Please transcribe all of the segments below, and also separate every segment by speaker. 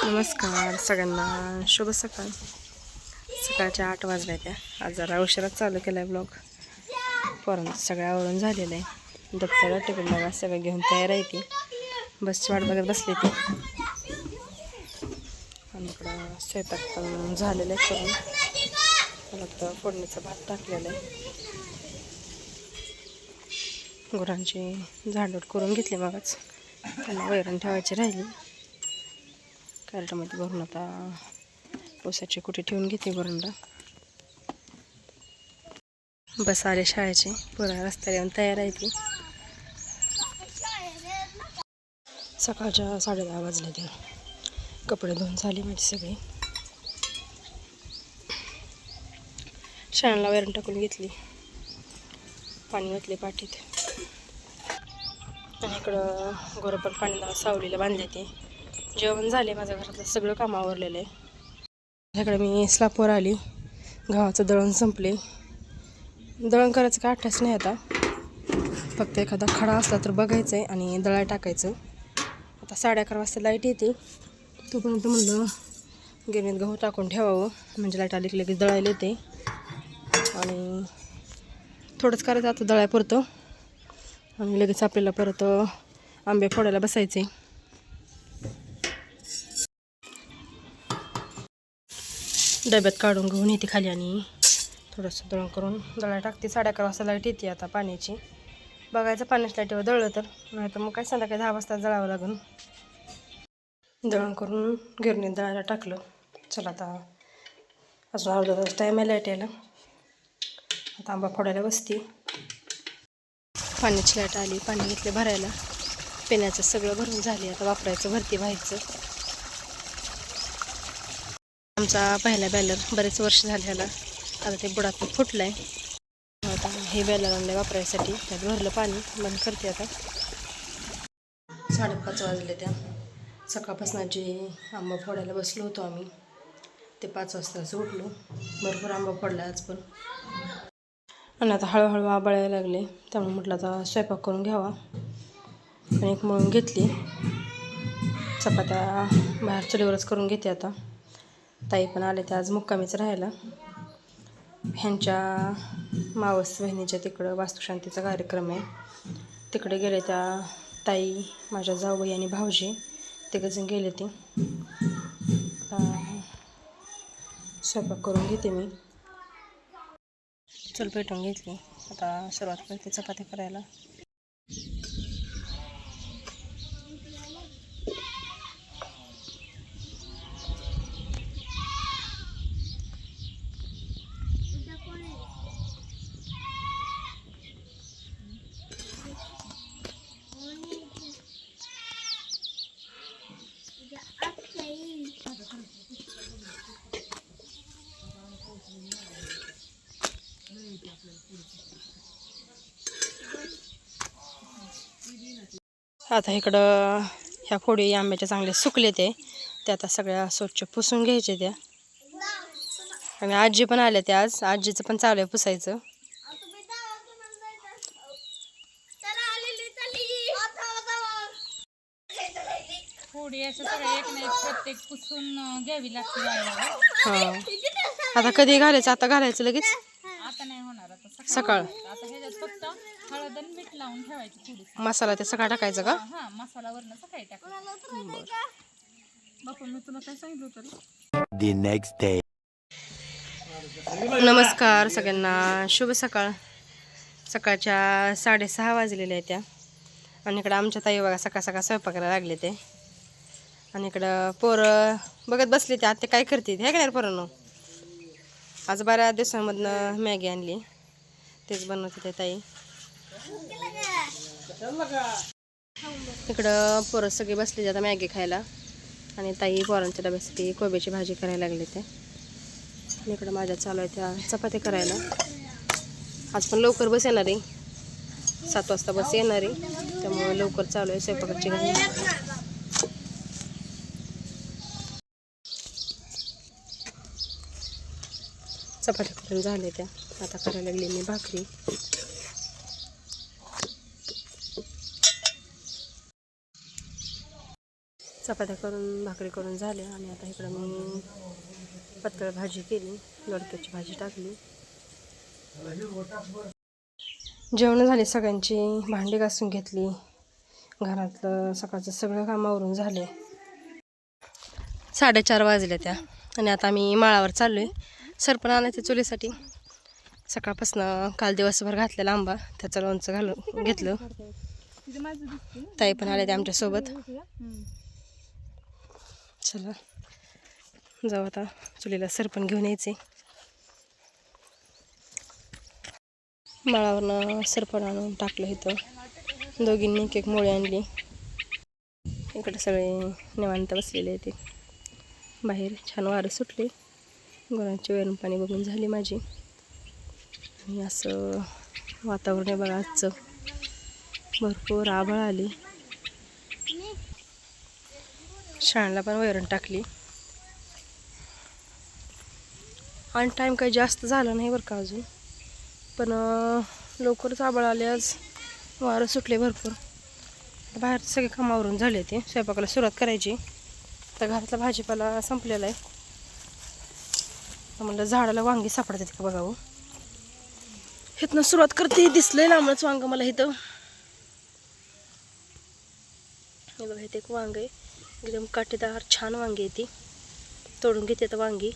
Speaker 1: नमस्कार सगळ्यांना, शुभ सकाळ. सकाळच्या 8 वाजल्या त्या. आज जरा उशिराच चालू केला आहे ब्लॉग. पोरांचं सगळं आवरून झालेलं आहे. दप्तर टिफिन बघा सगळं घेऊन तयार आहे ती. बसची वाट बघत बसली ती. आणि इकडं स्वयंपाक पण झालेलं आहे करून. फक्त फोडणीचा भात टाकलेला आहे. गुरांची झाडलोट करून घेतली मगच. त्यांना वैरण ठेवायची राहिली. कार्टमध्ये भरून आता ऊसाची कुठे ठेवून घेते वरंडा. बस आले शाळेचे. पुरा रस्त्याला येऊन तयार आहे ती. सकाळच्या 10:30 वाजले ते. कपडे धुवून झाले माझी सगळी. शाळेला वैरण टाकून घेतली. पाणी ओतले पाठीत. आणि इकडं गोरं पण पाणी सावलीला बांधले ते. जेवण झाले. माझ्या घरातलं सगळं काम आवरलेलं आहे. इकडे मी स्लापवर आली. गव्हाचं दळण संपले. दळण करायचं काय आठच नाही आता. फक्त एखादा खडा असला तर बघायचं आहे आणि दळाय टाकायचं. आता 11:30 वाजता लाईट येते. तोपर्यंत म्हणलं गिरणीत गहू टाकून ठेवावं, म्हणजे लाईट आली की लगेच दळायला येते. आणि थोडंच करायचं आता दळायपुरतं. आणि लगेच आपल्याला परत आंबे फोडायला बसायचे. डब्यात काढून घेऊन येते खाली आणि थोडंसं दळण करून दळायला टाकते. 11:30 वाजता लाईट येते आता पाण्याची. बघायचं पाण्याची लाईटीवर दळलं तर, नाही तर मग काय संध्याकाळी 10 वाजता दळावं लागेल. दळण करून गिरणीत दळायला टाकलं. चला आता अजून अर्धा तास टाईम आहे लाईट यायला. आता आंबा फोडायला बसते. पाण्याची लाईट आली. पाणी घेतले भरायला. पिण्याचं सगळं भरून झाले. आता वापरायचं भरती व्हायचं. आमचा पहिला बॅलर बरेच वर्ष झाले ह्याला. आता ते बुडात फुटलं आहे. आता हे बॅलर आणलं वापरायसाठी. त्यात भरलं पाणी. बंद करते आता. 5:30 वाजले त्या. सकाळपासून जे आंबा फोडायला बसलो होतो आम्ही, ते 5 वाजताच उठलो. भरपूर आंबा फोडला आज पण. आणि आता हळूहळू आबाळायला लागले. त्यामुळे म्हटलं आता स्वयंपाक करून घ्यावा. आणि एक मळून घेतली. चपात्या बाहेर चुलीवरच करून घेते आता. ताई पण आले ते आज मुक्कामीच राहायला. ह्यांच्या मावस बहिणीच्या तिकडं वास्तुशांतीचा कार्यक्रम आहे. तिकडे गेले त्या ताई, माझ्या जाऊबाई आणि भाऊजी तिघंजण गेले ते. स्वयंपाक करून घेते मी. चूल पेटवून घेतली. आता सुरुवात करते चपात्या करायला. आता इकडं ह्या फोडी आंब्याच्या चांगले सुकले ते आता सगळ्या स्वच्छ पुसून घ्यायचे त्या. आणि आजी पण आल्या त्या आज. आजीचं पण चालू आहे पुसायचं.
Speaker 2: फोडी असं सगळं एक नाही प्रत्येक पुसून घ्यावी लागते.
Speaker 1: हां, आता कधी घालायचं? आता घालायचं लगेच?
Speaker 2: आता नाही होणार. आता
Speaker 1: सकाळ.
Speaker 2: आता ह्याच्यात फक्त हळद आणि मीठ लावून ठेवायची थोडी.
Speaker 1: मसाला ते सकाळ टाकायचं का?
Speaker 2: हा, मसाला वरनं सकाळी टाकायचं. बापू मी तुला काय सांगितलं होतं?
Speaker 3: The next day.
Speaker 1: नमस्कार सगळ्यांना, शुभ सकाळ. सकाळच्या 6:30 वाजलेल्या आहेत त्या. आणि इकडं आमच्या ताई बघा सकाळ सकाळ स्वयंपाकाला लागले ते. आणि इकडं पोरं बघत बसले ते. आता काय करते हे काय पोरांनो? आज बऱ्याच दिवसांमधनं मॅगी आणली. तेच बनवते ते ताई. इकडं पोरं सगळे बसले आता मॅगी खायला. आणि ताई पोरांच्या डब्यासाठी कोब्याची भाजी करायला लागली ते. आणि इकडं माझ्या चालू आहे त्या चपात्या करायला. आज पण लवकर बस येणार आहे. 7 वाजता बस येणार आहे. त्यामुळे लवकर चालू आहे स्वयंपाकाची घाई. चपात्या करून झाले त्या. आता करायला लागली मी भाकरी. चपात्या करून भाकरी करून झाल्या आणि आता इकडं मी पातळ भाजी केली, दोडक्याची भाजी टाकली. जेवण झाली सगळ्यांची, भांडी घासून घेतली, घरातलं सकाळचं सगळं कामावरून झाले. 4:30 वाजले त्या आणि आता आम्ही माळावर चाललो आहे सरपण आणायचं चुलीसाठी. सकाळपासून काल दिवसभर घातलेला आंबा, त्याचं लोणचं घालून घेतलं. ताई पण आले ते आमच्यासोबत. चला जाऊ आता चुलीला सरपण घेऊन यायचे. माळावरनं सरपण आणून टाकलं इथं. दोघींनी एक मोळी आणली. इकडे सगळे निवांत बसलेले ते बाहेर. छान वारं सुटले. गुरांची वैरण पाणी बघून झाली माझी. आणि असं वातावरण आहे बघा आजचं. भरपूर आभाळ आली. शाळेला पण वैरण टाकली आणि टाईम काही जास्त झाला नाही बरं का अजून, पण लवकरच आभाळ आले. आज वारं सुटले भरपूर. बाहेर सगळे कामावरून झाले ते. स्वयंपाकाला सुरुवात करायची. तर घरातला भाजीपाला संपलेला आहे. तर म्हणलं झाडाला वांगी सापडतात का बघावं. इथनं सुरुवात करते. दिसलंय लांबच वांग मला इथं. हे बघा इथे एक वांग आहे, एकदम काटेदार छान वांगी आहे ती. तोडून घेते आता वांगी.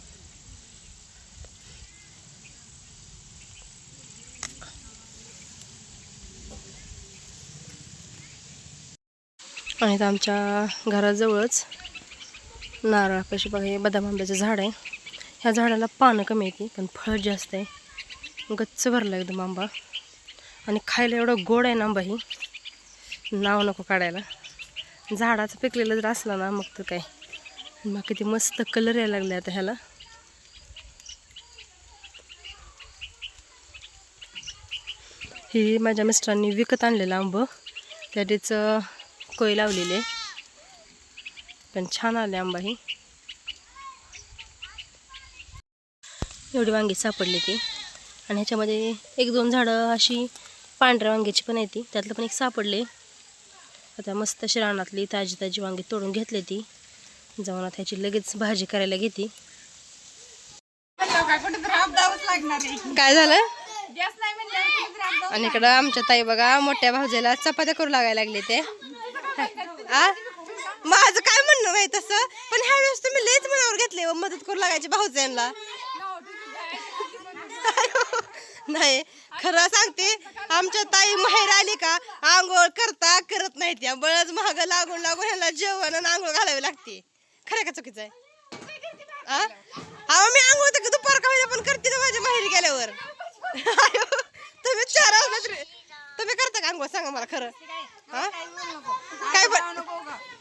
Speaker 1: आणि आमच्या घराजवळच नारळापाशी बघा हे बदाम आंब्याचं झाड आहे. ह्या झाडाला पानं कमी येते पण फळ जास्त आहे. गच्च भरला एकदम आंबा आणि खायला एवढं गोड आहे ना आंबा. ही नाव नको काढायला. झाडाचं पिकलेलं जर असलं ना मग तर काय. मग किती मस्त कलर यायला लागले आता ह्याला. ही माझ्या मिस्टरांनी विकत आणलेलं आंबं. त्याच कोय लावलेले पण छान आले आंबा. ही एवढी वांगी सापडली ती. आणि ह्याच्यामध्ये 1-2 झाडं अशी पांढऱ्या वांग्याची पण आहे ती. त्यातलं पण एक सापडले. आता मस्त अशी रानातली ताजी ताजी वांगी तोडून घेतली ती. जाऊन आता ह्याची लगेच भाजी करायला घेते. काय झालं. आणि इकडं आमच्या ताई बघा मोठ्या भाऊजीला चपात्या करू लागायला लागले ते. माझं काय म्हणणं नाही तसं, पण ह्या वेळेस तुम्ही लयच मनावर घेतले व मदत करू लागायची भाऊजींना. नाही खरं सांगते, आमच्या ताई माहेर आली का आंघोळ करता करत नाही. त्या बळच महाग लागून लागून ह्याला जेवण आणि आंघोळ घालावी लागते. खरं का चुकीचं आहे. मी आंघोळ तर दुपार का पण करते ना माझ्या माहेरी गेल्यावर. तुम्ही 4 वाजता तुम्ही करता का आंघोळ सांगा मला खरं.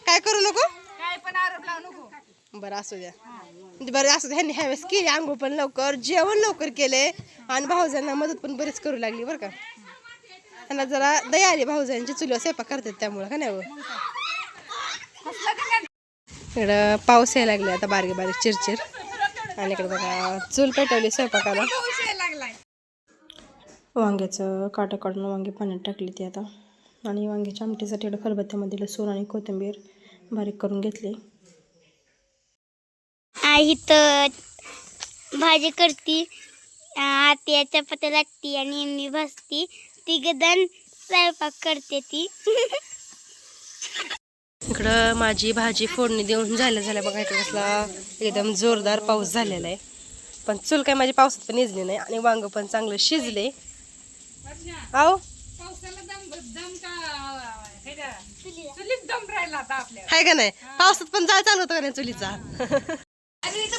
Speaker 1: काय करू नको. बरं असू द्या. बरं असू द्या. ह्यांनी ह्यावेळेस केली आंघोळ पण लवकर, जेवण लवकर केले आणि भाऊजांना मदत पण बरीच करू लागली बरं का. त्यांना जरा दया आली भाऊजांची चुलीवर स्वयंपाक करतात त्यामुळं का नाही. इकडं पाऊस यायला लागले आता बारीक बारीक चिरचिर. आणि इकडे बघा चूल पेटवली स्वयंपाकाला. वांग्याचं काटं काढून वांगी पाण्यात टाकली ती आता. आणि वांग्याच्या आमटीसाठी इकडं खलबत्त्यामध्ये लसूण आणि कोथिंबीर बारीक करून घेतली.
Speaker 3: आई तर भाजी करती, आत्या चपात्या लागती आणि मी बसती. तिघजण स्वयंपाक करते ती.
Speaker 1: इकडं माझी भाजी फोडणी देऊन झाल्या बघा. इकडे कसला एकदम जोरदार पाऊस झालेला आहे. पण चूल काय माझी पावसात पण इजली नाही आणि वांग पण चांगलं शिजले. आहो हाय का नाही. पावसात पण जाळ चालू होतं का नाही चुलीचा.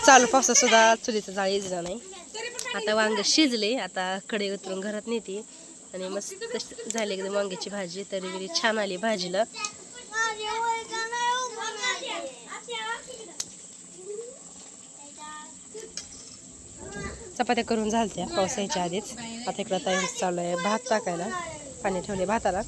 Speaker 1: चालू पावसात सुद्धा चुलीचा जाळ इजला नाही. आता वांग शिजले. आता कढई उतरून घरात नेते आणि मस्त झाली एकदम वांग्याची भाजी. तरी बिरी छान आली भाजीला. चपात्या करून झालत्या पावसाच्या आधीच. आता इकडं ताई चालू आहे भात टाकायला. पाणी ठेवले भाताला.